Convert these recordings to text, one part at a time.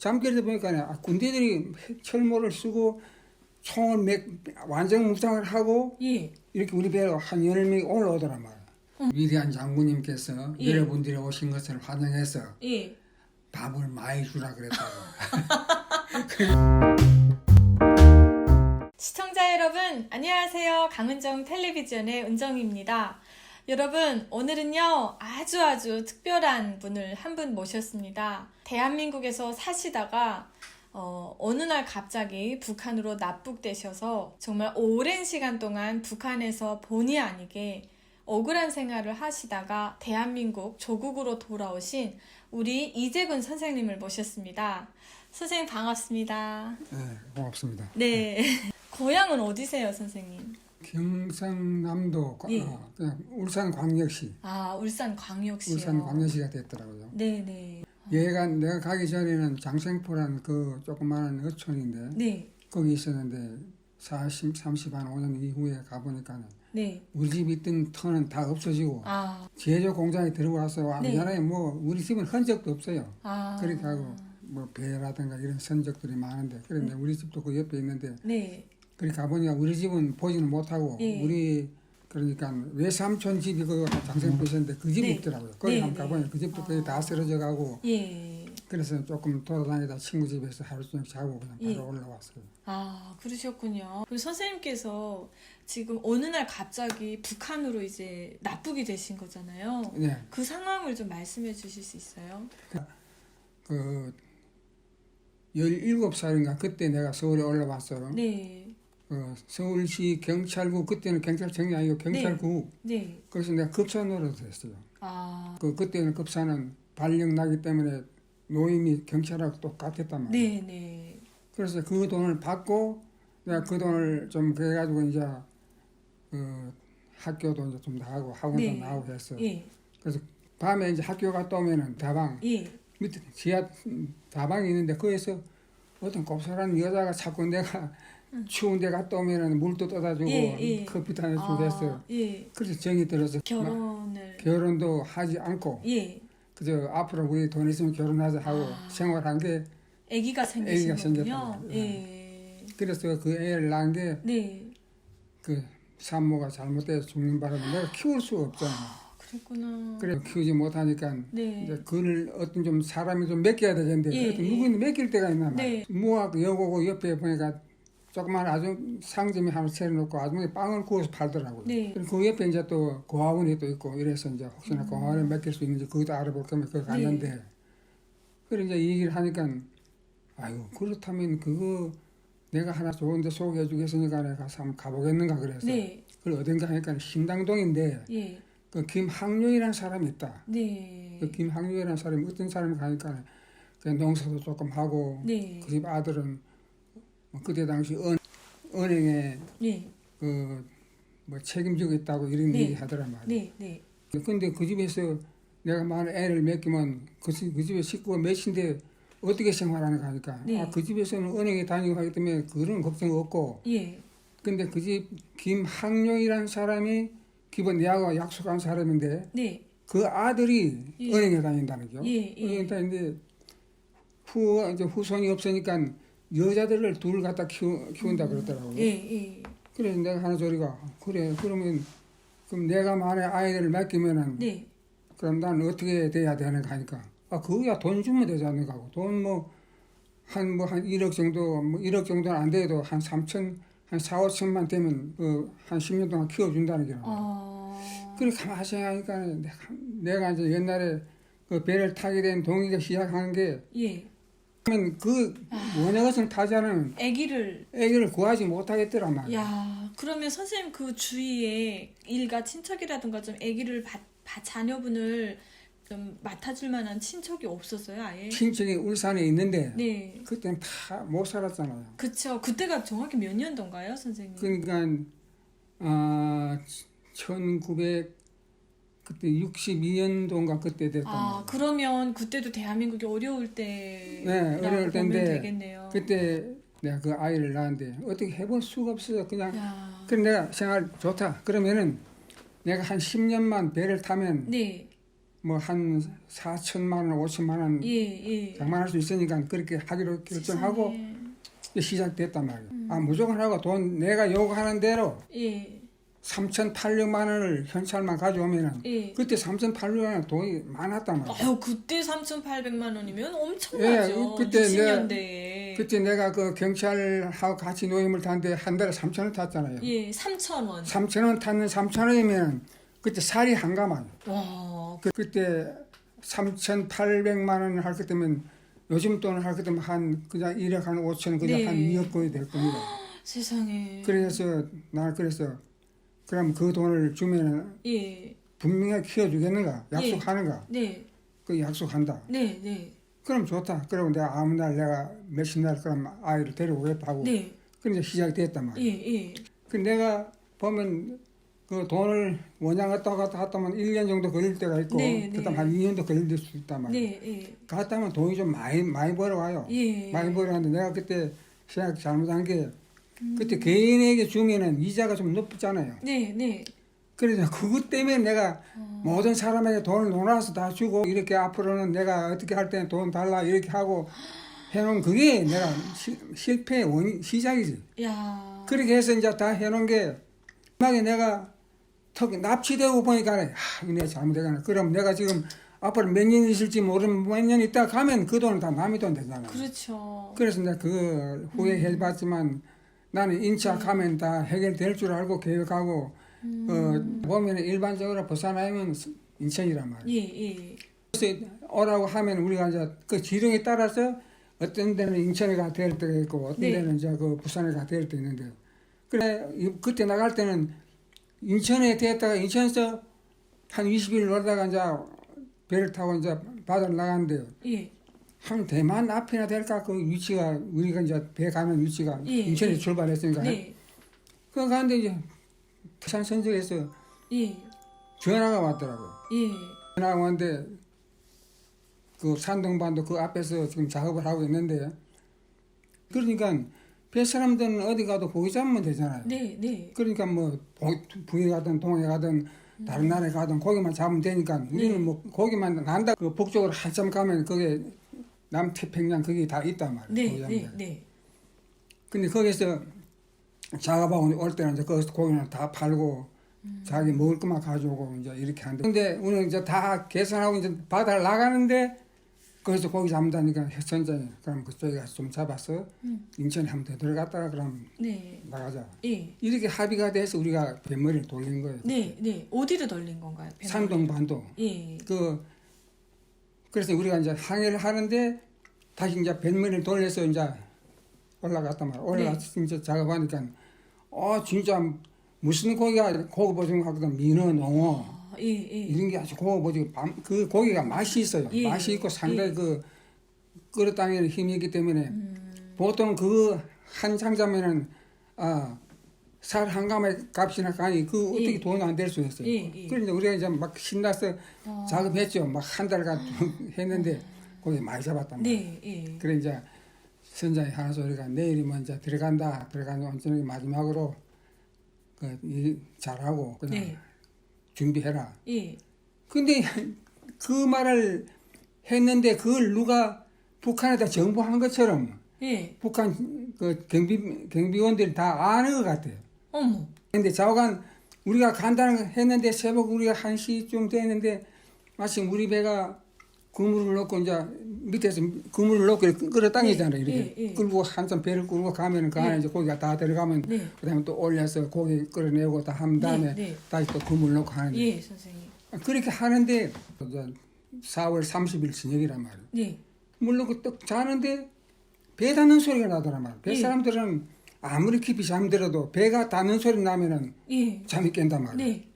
잠결에 보니까 군대들이 철모를 쓰고 총을 완전 무장을 하고 예. 이렇게 우리 배로 한 10명이 올라오더란 말이야. 위대한 장군님께서 예. 여러분들이 오신 것을 환영해서 예. 밥을 많이 주라 그랬다고. 시청자 여러분, 안녕하세요. 강은정 텔레비전의 은정입니다. 여러분, 오늘은요, 아주 특별한 분을 한 분 모셨습니다. 대한민국에서 사시다가 어느 날 갑자기 북한으로 납북되셔서 정말 오랜 시간 동안 북한에서 본의 아니게 억울한 생활을 하시다가 대한민국 조국으로 돌아오신 우리 이재근 선생님을 모셨습니다. 선생님 반갑습니다. 네, 고맙습니다. 네. 고향은 어디세요, 선생님? 경상남도 예. 울산광역시. 아, 울산광역시요. 울산광역시가 됐더라고요. 네네. 내가 가기 전에는 장생포란 그 조그마한 어촌인데 네. 거기 있었는데 30한 5년 이후에 가보니까 네. 우리 집 있던 터는 다 없어지고 아. 제조 공장에 들어와서 네. 우리나라에 뭐 우리 집은 흔적도 없어요. 아. 그렇게 하고 뭐 배라든가 이런 흔적들이 많은데 그런데 우리 집도 그 옆에 있는데 네. 그렇게 가보니까 우리 집은 보지는 못하고 예. 우리 그러니까 외삼촌 집이 그 장생포 있었는데 그 집이 네. 있더라고요. 거기 네, 한번 네. 가보니까 그 집도 거의 다 쓰러져 가고 예. 그래서 조금 돌아다니다 친구 집에서 하루 종일 자고 그냥 바로 예. 올라왔어요. 아, 그러셨군요. 그럼 선생님께서 지금 어느 날 갑자기 북한으로 이제 납북이 되신 거잖아요. 네. 그 상황을 좀 말씀해 주실 수 있어요? 그 17살인가 그때 내가 서울에 올라왔어요. 네. 서울시 경찰국 그때는 경찰청이 아니고 경찰국. 네. 그래서 내가 급사노로 됐어요. 아. 그때는 급사는 발령 나기 때문에 노임이 경찰하고 똑같았단 말이에요. 네. 그래서 그 돈을 받고 내가 그 돈을 좀 그래가지고 이제 학교도 이제 좀 나가고 학원도 네. 나가고 했어. 예. 그래서 밤에 이제 학교 갔다 오면은 다방 예. 밑에 지하 다방이 있는데 거기서 어떤 곱슬한 여자가 자꾸 내가 추운 데 갔다 오면은 물도 떠다 주고 커피도 하나 주고 했어요. 예. 그래서 정이 들어서 결혼도 하지 않고 예. 그저 앞으로 우리 돈 있으면 결혼하자 하고 생활한 게 아기가 생기신 거군요. 생겼단 말이에요. 예. 그래서 그 애를 낳은 게 네. 그 산모가 잘못돼서 죽는 바람에 내가 키울 수가 없잖아. 그랬구나. 그래 키우지 못하니까 네. 이제 그를 어떤 좀 사람이 좀 맡겨야 되는데 누구는 맡길 때가 있나 말이야. 무학 여고고 옆에 보니까 조그만 아주 상점이 하나 차려놓고 아주머니 빵을 구워서 팔더라고요. 네. 그리고 그 옆에 이제 또 고아원이 또 있고 이래서 이제 혹시나 고아원에 맡길 수 있는지 그것도 알아볼 거면 거기 갔는데 그래 이제 이 얘기를 하니까 아이고 그렇다면 그거 내가 하나 좋은 데 소개해 주겠으니까 내가 가서 한번 가보겠는가 그래서 그걸 어딘가 하니까 신당동인데 그 김학료이라는 사람이 있다. 그 김학료이라는 사람이 어떤 사람이 가니까 그냥 농사도 조금 하고 그 집 아들은 그때 당시 은행에 그 뭐 책임지고 있다고 이런 얘기 하더란 말이에요. 근데 그 집에서 내가 만약 애를 맡기면 그 집에 식구가 몇인데 어떻게 생활하는가 하니까 그 집에서는 은행에 다니고 하기 때문에 그런 걱정 없고 근데 그 집 김학룡이라는 사람이 기본 내하고 약속한 사람인데 그 아들이 은행에 다닌다는 거죠. 은행에 다니는데 이제 후손이 없으니까 여자들을 둘 갖다 키운다 그러더라고요. 그래서 내가 하는 소리가 그래 그러면 그럼 내가 만약 아이를 맡기면은 그럼 난 어떻게 돼야 되는가 하니까 그거야 돈 주면 되지 않는가 하고 돈 한 1억 정도 1억 정도는 안 돼도 한 3천 한 4, 5천만 되면 한 10년 동안 키워준다는 게 그래 가만히 생각하니까 내가 이제 옛날에 그 배를 타게 된 동기가 시작한 게 그러면 그 원액것을 타지 않으면 애기를 구하지 못하겠더란 말이야. 야, 그러면 선생님 그 주위에 일가 친척이라든가 좀 애기를 자녀분을 좀 맡아줄 만한 친척이 없었어요, 아예? 친척이 울산에 있는데 그때는 다 못 살았잖아요. 그쵸. 그때가 정확히 몇 년도인가요, 선생님? 그러니까 1900 그때 62년도인가 그때 됐단 말이에요. 그러면 그때도 대한민국이 어려울 때 어려울 때인데 되겠네요. 그때 내가 그 아이를 낳았는데 어떻게 해볼 수가 없어서 그냥 그럼 내가 생활 좋다. 그러면은 내가 한 10년만 배를 타면 뭐 한 4천만 원, 5천만 원 예. 장만할 수 있으니까 그렇게 하기로 결정하고 세상에. 시작됐단 말이에요. 아 무조건 하고 돈 내가 요구하는 대로 예. 3,800만 원을 현찰만 가져오면은 예. 그때 3,800만 원 돈이 많았단 말이에요. 아유, 그때 3,800만 원이면 엄청나죠. 예, 그때 60년대에. 그때 내가 그 경찰하고 같이 노임을 탔는데 한 달에 3,000원 탔잖아요. 예, 3,000원. 3,000원 탔는 3,000원이면 그때 살이 한가만. 와, 그때 3,800만 원을 할 것 때면 요즘 돈을 할 것 때면 한 그냥 1억 한 5천 그냥 네. 한 2억 거의 될 겁니다. 세상에. 그래서 그래서 그럼 그 돈을 주면은 예. 분명히 키워주겠는가 약속하는가 네. 그 약속한다. 네. 그럼 좋다. 그러면 내가 아무 날 내가 몇십 날 그럼 아이를 데려오겠다 하고 네. 그럼 이제 시작됐단 말이에요. 예. 그 내가 보면 그 돈을 원양 갔다 갔다면 1년 정도 걸릴 때가 있고 네, 그다음 네. 한 2년도 걸릴 수 있단 말이에요. 네. 갔다 하면 돈이 좀 많이 벌어와요. 예. 많이 벌어왔는데 내가 그때 생각 잘못한 게 그때 개인에게 주면은 이자가 좀 높잖아요. 네. 그래서 그것 때문에 내가 모든 사람에게 돈을 놀아서 다 주고 이렇게 앞으로는 내가 어떻게 할 때는 돈 달라 이렇게 하고 해놓은 그게 내가 실패의 원인 시작이지. 야. 그렇게 해서 이제 다 해놓은 게 마지막에 내가 턱 납치되고 보니까 이거 내가 잘못해가나. 그럼 내가 지금 앞으로 몇 년 있을지 모르면 몇 년 있다 가면 그 돈은 다 남의 돈 되잖아요. 그렇죠. 그래서 내가 그 후에 해봤지만 나는 인차 가면 다 해결될 줄 알고 계획하고 보면 일반적으로 부산 아니면 인천이란 말이에요. 예. 그래서 오라고 하면 우리가 이제 그 지령에 따라서 어떤 데는 인천에 가 될 때가 있고 어떤 네. 데는 이제 그 부산에 가 될 때 있는데 그래 그때 나갈 때는 인천에 됐다가 인천에서 한 20일 놀다가 이제 배를 타고 이제 바다를 나갔는데요. 예. 한 대만 앞이나 될까 그 위치가 우리가 이제 배 가는 위치가 예, 인천에서 예. 출발했으니까 네. 그 가는데 이제 부산 선적에서 예. 전화가 왔더라고요. 예. 전화가 왔는데 그 산동반도 그 앞에서 지금 작업을 하고 있는데 그러니까 배 사람들은 어디 가도 고기 잡으면 되잖아요. 네. 그러니까 뭐 북에 가든 동해 가든 다른 나라에 가든 고기만 잡으면 되니까 우리는 뭐 고기만 난다 그 북쪽으로 한참 가면 그게 남태평양 그게 다 있단 말이에요. 고기 잡는 데. 네. 근데 거기서 작업하고 올 때는 이제 거기서 고기는 다 팔고 자기 먹을 것만 가져오고 이제 이렇게 하는데 근데 우리는 이제 다 계산하고 이제 바다를 나가는데 거기서 고기 잡는다니까 선장이 그럼 그쪽에 가서 좀 잡아서 인천에 한 번 더 들어갔다가 그럼 네. 나가자. 예. 이렇게 합의가 돼서 우리가 뱃머리를 돌린 거예요. 네. 어디로 돌린 건가요? 뱃머리? 산동반도. 예. 그래서 우리가 이제 항해를 하는데 다시 이제 뱃머리를 돌려서 이제 올라갔단 말이야. 올라가서 이제 작업하니까 진짜 무슨 고기가 고급보증 하거든. 민어, 농어 예. 이런 게 아주 고급보증 그 고기가 맛이 있어요. 예. 맛이 있고 상당히 예. 그 끓었다는 힘이 있기 때문에 보통 그 한 상자면은 살 한 감의 값이나 가니 그 어떻게 예. 돈이 안 될 수 있어요. 예. 그러니까 우리가 이제 막 신나서 작업했죠. 막 한 달간 했는데 거기 많이 잡았단 말이에요. 네. 그래 이제 선장이 하는 소리가 내일이면 이제 들어가는 저녁에 마지막으로 일 잘하고 그냥 네. 준비해라. 예. 근데 그 말을 했는데 그걸 누가 북한에다 정보한 것처럼 예. 북한 그 경비원들이 다 아는 것 같아요. 어머. 근데 좌우간 우리가 간다는 거 했는데 새벽 우리가 1시쯤 됐는데 마침 우리 배가 그물을 넣고 이제 밑에서 그물을 넣고 끌어 당기잖아요. 이렇게 예. 끌고 한참 배를 끌고 가면은 그 안에 이제 고기가 다 들어가면 네. 그다음에 또 올려서 고기 끌어내고 다 한 다음에 네. 다시 또 그물 넣고 하는데 예, 선생님. 그렇게 하는데 이제 4월 30일 저녁이란 말이에요. 네. 물론 그떡 자는데 배 닿는 소리가 나더란 말이에요. 배 예. 사람들은 아무리 깊이 잠들어도 배가 닿는 소리 나면은 예. 잠이 깬단 말이에요. 네.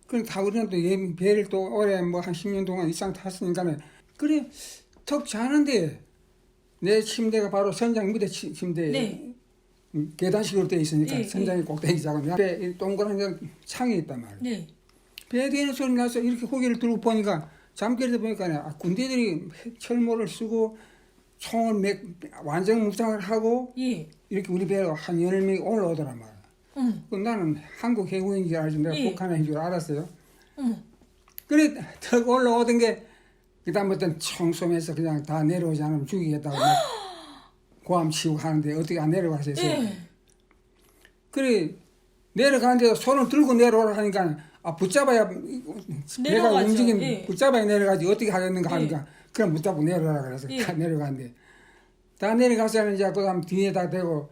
그럼 다 우리는 또 배를 또 오래 뭐 한 10년 동안 이상 탔으니까 그래 턱 자는데 내 침대가 바로 선장 밑에 침대에 네. 계단식으로 돼 있으니까 예, 선장이 꼭대기 자고 옆에 동그란 창이 있단 말이에요. 네. 배 되는 소리 나서 이렇게 고개를 들고 보니까 잠결에 보니까 군대들이 철모를 쓰고 총을 완전 무장을 하고 예. 이렇게 우리 배로 한 10명이 올라오더란 말이야. 나는 한국 해군인 줄 알지 내가 예. 북한인 줄 알았어요. 그래 턱 올라오던 게 그다음부터는 총 쏘면서 그냥 다 내려오지 않으면 죽이겠다고 막 고함 치고 하는데 어떻게 안 내려가세요? 예. 그래 내려가는데 손을 들고 내려오라 하니까 붙잡아야 내가 내려가죠. 움직이면 예. 붙잡아야 내려가지 어떻게 하겠는가 예. 하니까 그럼 붙잡고 내려오라 그래서 예. 다 내려가는데 다 내려가서는 이제 그다음 뒤에다 대고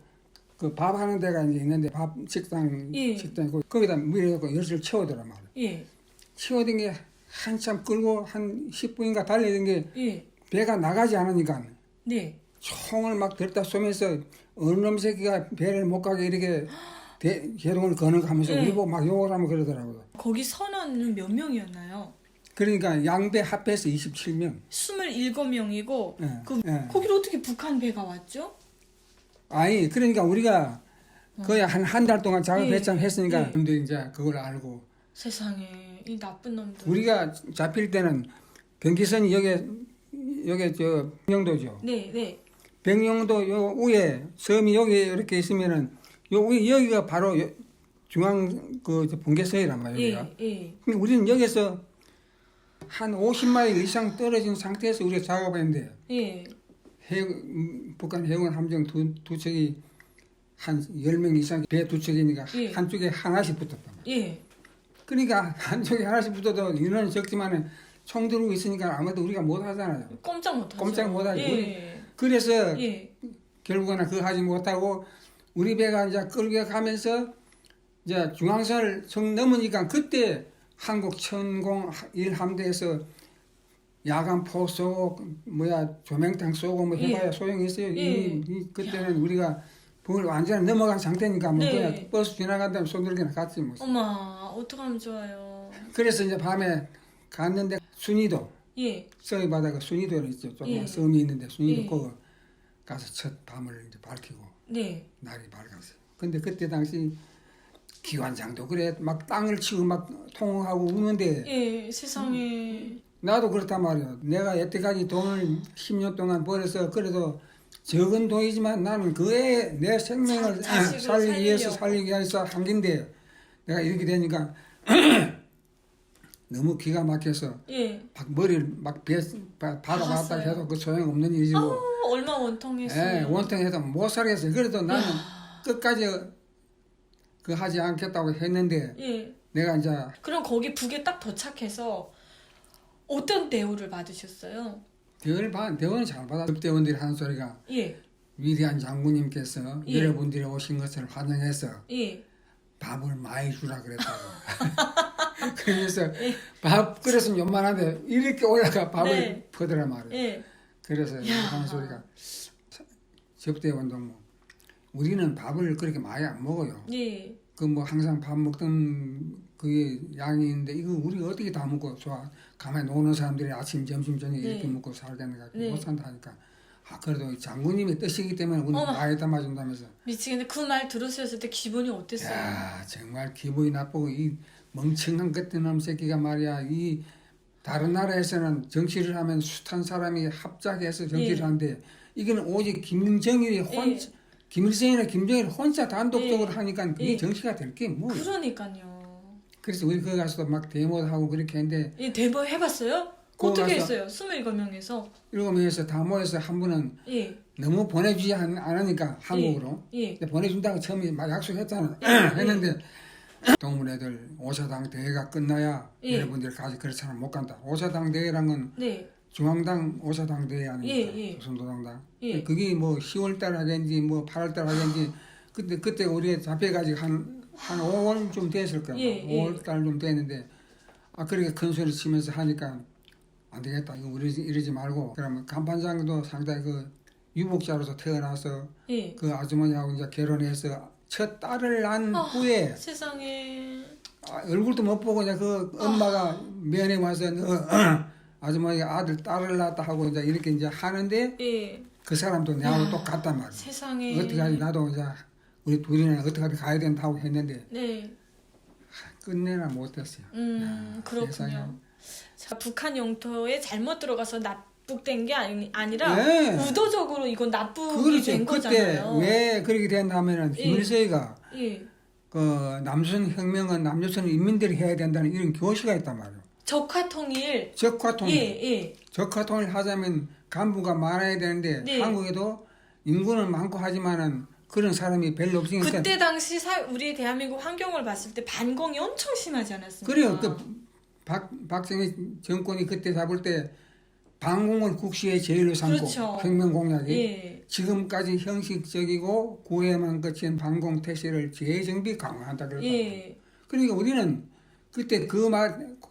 그 밥 하는 데가 이제 있는데 밥 식당 예. 식당 거기다 물에 넣고 열을 채우더라 말이야. 예. 채우던 게 한참 끌고 한 10분인가 달리던 게 예. 배가 나가지 않으니까 네. 총을 막 들다 쏘면서 어느 놈 새끼가 배를 못 가게 이렇게 계동을 거는가면서 예. 우리 보고 막 욕을 하면 그러더라고요. 거기 선원은 몇 명이었나요? 그러니까 양배 합해서 27명. 27명이고 예. 그 예. 거기로 어떻게 북한 배가 왔죠? 아니 그러니까 우리가 거의 한 달 동안 작업 예. 배짱했으니까 예. 근데 이제 그걸 알고 세상에 이 나쁜 놈들. 우리가 잡힐 때는 경기선이 여기 저 병영도죠. 네, 네. 병영도 요 위에 섬이 여기 이렇게 있으면은 요 위 여기가 바로 중앙 그 분계선이란 말이에요. 여기가. 예, 예. 근데 우리는 여기서 한 50마일 이상 떨어진 상태에서 우리가 작업했는데 예. 북한 해군 함정 두 척이 한 10명 이상 배 두 척이니까 예. 한쪽에 하나씩 붙었단 말이에요. 예. 그러니까 한쪽에 하나씩 붙어도 인원은 적지만 총 들고 있으니까 아무도 우리가 못 하잖아요. 꼼짝 못 하죠. 꼼짝 못 하죠. 예. 그래서 예. 결국에는 그거 하지 못하고 우리 배가 이제 끌고 가면서 이제 중앙선을 정 넘으니까 그때 한국 천공 1함대에서 야간포 쏘고 조명탄 쏘고 뭐 해봐야 예. 소용이 있어요. 예. 그때는 우리가 북을 완전히 넘어간 상태니까 뭐 네. 그냥 버스 지나간 다음에 손들기나 갔지 뭐. 어머, 어떡하면 좋아요. 그래서 이제 밤에 갔는데 순이도 예. 서해 바다가 순이도는 있죠. 조금 예. 섬이 있는데 순이도 예. 거기 가서 첫 밤을 이제 밝히고 네. 날이 밝았어요. 근데 그때 당시 기관장도 그래 막 땅을 치고 막 통하고 우는데 예, 세상에. 나도 그렇단 말이야. 내가 여태까지 돈을 10년 동안 벌어서 그래도 적은 돈이지만 나는 그에 내 생명을 자식을 살리기 위해서 살리려고. 살리기 위해서 한 긴데 내가 이렇게 되니까 너무 기가 막혀서 예. 막 머리를 막 박아봤다 박았어요. 해도 그 소용없는 일이고 얼마 원통했어요. 예, 원통해서 못 살겠어요. 그래도 나는 끝까지 그 하지 않겠다고 했는데 예. 내가 이제 그럼 거기 북에 딱 도착해서 어떤 대우를 받으셨어요? 대원은 잘 받아. 급대원들이 하는 소리가 예. 위대한 장군님께서 예. 여러분들이 오신 것을 환영해서 예. 밥을 많이 주라 그랬다고. 그러면서 밥 그릇은 요만한데 이렇게 올라가 밥을 네. 퍼더라 말이에요. 예. 그래서 야. 하는 소리가 접대원도 뭐 우리는 밥을 그렇게 많이 안 먹어요. 예. 그 뭐 항상 밥 먹던 그게 양이 있는데 이거 우리가 어떻게 다 먹고 좋아 가만히 노는 사람들이 아침 점심 저녁 네. 이렇게 먹고 살겠는가 네. 못 산다 하니까 그래도 장군님의 뜻이기 때문에 우리는 어머. 많이 담아준다면서 미치겠는데 그 말 들으셨을 때 기분이 어땠어요? 야 정말 기분이 나쁘고 이 멍청한 것들놈 새끼가 말이야 이 다른 나라에서는 정치를 하면 숱한 사람이 합작해서 정치를 예. 하는데 이거는 오직 김정일이 혼자 김일성이나 김정일 혼자 단독적으로 하니까 이게 예. 정치가 될 게 뭐. 그러니까요. 그래서 우리 거기 가서도 막 데모도 하고 그렇게 했는데 예, 대보 해봤어요? 거기 어떻게 가서- 했어요? 27명에서. 일곱 명에서 다 모여서 한 분은 예. 너무 보내주지 않으니까 한국으로 예. 근데 보내준다고 처음에 막 약속했잖아 예. 했는데 동문애들 오사당 대회가 끝나야 예. 여러분들 가지 그렇잖아 못 간다 오사당 대회란 건 네. 중앙당 오사당 대회 아닙니까 예. 조선노동당 예. 그게 뭐 10월달 하겠는지 뭐 8월달 하겠는지 그때 우리 잡혀가지고 한 5월쯤 됐을 거야 예. 5월달 좀 됐는데 그렇게 큰 소리 치면서 하니까 안 되겠다 이거 우리 이러지 말고 그러면 간판장도 상당히 그 유복자로서 태어나서 예. 그 아주머니하고 이제 결혼해서 첫 딸을 낳은 후에 세상에. 얼굴도 못 보고 이제 그 엄마가 면회 와서 아주머니가 딸을 낳았다 하고 이제 이렇게 이제 하는데 예. 그 사람도 내하고 똑같단 말이야. 세상에. 어떻게 하지 나도 이제 우리 둘이는 어떻게 하지 가야 된다고 했는데 네. 끝내나 못했어요. 그렇군요. 세상에. 자, 북한 영토에 잘못 들어가서 납북된 게 아니라 네. 의도적으로 이건 납북이 그렇죠. 된 그때 거잖아요. 왜 그렇게 됐냐면은 예. 김일성이가 예. 그 남순 혁명은 남조선 인민들이 해야 된다는 이런 교시가 있단 말이에요. 적화통일. 적화통일. 예. 적화통일 하자면 간부가 많아야 되는데 네. 한국에도 인구는 많고 하지만은 그런 사람이 별로 없으니까. 그때 당시 우리 대한민국 환경을 봤을 때 반공이 엄청 심하지 않았습니까? 그래요. 박정희 정권이 그때 잡을 때 반공을 국시의 제일로 삼고 그렇죠. 혁명공약이 예. 지금까지 형식적이고 구애만 거친 반공 태세를 재정비 강화한다 그랬다. 예. 그러니까 우리는 그때 그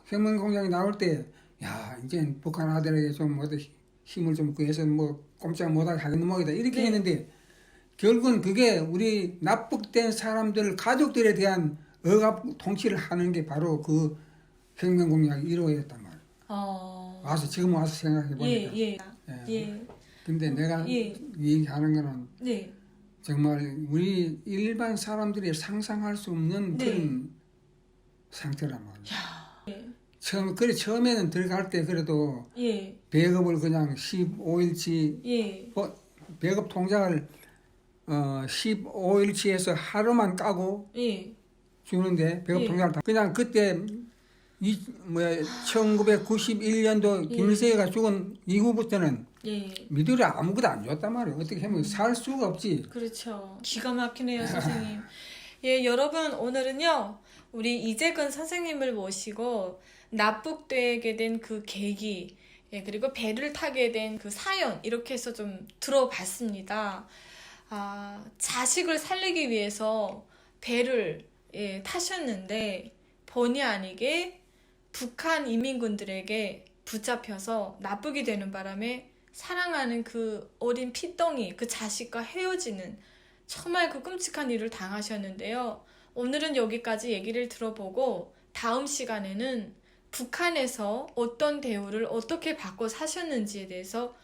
혁명공약이 나올 때 야 이제 북한 아들에게 좀 어떤 힘을 좀 구해서 뭐 꼼짝 못하게 하는 놈이다 이렇게 네. 했는데 결국은 그게 우리 납북된 사람들 가족들에 대한 억압 통치를 하는 게 바로 그 혁명공약의 1호였단 말이에요. 지금 와서 생각해 보니까. 예. 근데 내가 예. 얘기하는 거는 네. 정말 우리 일반 사람들이 상상할 수 없는 네. 그런 상태란 말이에요. 예. 처음에는 들어갈 때 그래도 예. 배급을 그냥 15일치 예. 배급 통장을 15일치에서 하루만 까고 예. 주는데 배급 예. 통장을 다 그냥 그때 1991년도 예. 김일성이가 죽은 이후부터는 예. 미들이 아무것도 안 줬단 말이에요. 어떻게 하면 살 수가 없지. 그렇죠. 기가 막히네요, 선생님. 예, 여러분 오늘은요. 우리 이재근 선생님을 모시고 납북되게 된 그 계기, 예, 그리고 배를 타게 된 그 사연 이렇게 해서 좀 들어봤습니다. 자식을 살리기 위해서 배를 타셨는데 본의 아니게 북한 인민군들에게 붙잡혀서 납북이 되는 바람에 사랑하는 그 어린 피덩이, 그 자식과 헤어지는 정말 그 끔찍한 일을 당하셨는데요. 오늘은 여기까지 얘기를 들어보고 다음 시간에는 북한에서 어떤 대우를 어떻게 받고 사셨는지에 대해서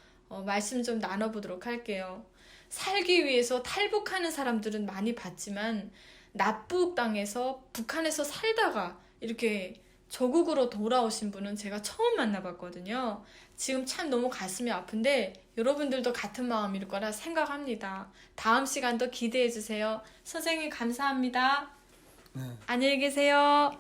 말씀 좀 나눠보도록 할게요. 살기 위해서 탈북하는 사람들은 많이 봤지만 납북당해서 북한에서 살다가 이렇게 조국으로 돌아오신 분은 제가 처음 만나봤거든요. 지금 참 너무 가슴이 아픈데 여러분들도 같은 마음일 거라 생각합니다. 다음 시간도 기대해 주세요. 선생님 감사합니다. 네. 안녕히 계세요.